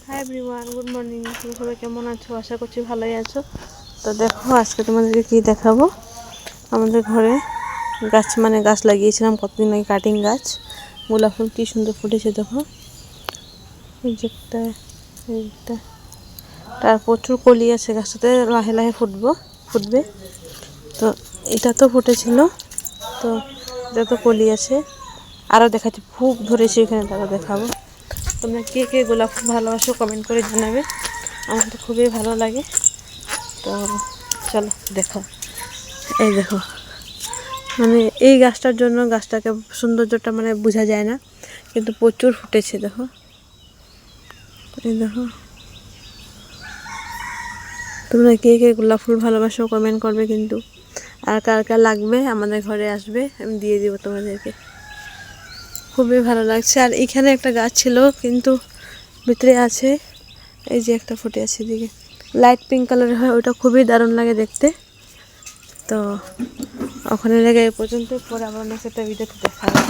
Hi everyone, good morning. তুমি সবাই কেমন আছো? আশা করছি ভালোই আছো। তো দেখো, আজকে তোমাদেরকে কি দেখাবো। আমাদের ঘরে গাছ লাগিয়েছিলাম কতদিন আগে, কাটিং গাছ। গোলাপ ফুল কি সুন্দর ফুটেছে দেখো। এই যে একটা তার প্রচুর কলি আছে গাছটাতে, লাহে লাহে ফুটবে। তো এটা তো ফুটেছিল, তো এটা তো কলি আছে। আরও দেখাচ্ছি, খুব ধরেছি এখানে, তারও দেখাবো। তোমরা কে কে গোলাপ ফুল ভালোবাসো কমেন্ট করে জানাবে। আমার তো খুবই ভালো লাগে। তো চলো দেখো, এই দেখো, মানে এই গাছটার জন্য গাছটাকে সৌন্দর্যটা মানে বোঝা যায় না, কিন্তু প্রচুর ফুটেছে দেখো। এই দেখো, তোমরা কে কে গোলাপ ফুল ভালোবাসো কমেন্ট করবে কিন্তু। আর কার কার লাগবে আমাদের ঘরে আসবে, আমি দিয়ে দিব তোমাদেরকে। খুবই ভালো লাগছে। আর এখানে একটা গাছ ছিল কিন্তু ভিতরে আছে, এই যে একটা ফুটে আছে এদিকে, লাইট পিঙ্ক কালারের হয়, ওটা খুবই দারুণ লাগে দেখতে। তো ওখানে লেগে এই পর্যন্ত, পরে আবার অন্য একটা ভিডিওতে দেখা হবে।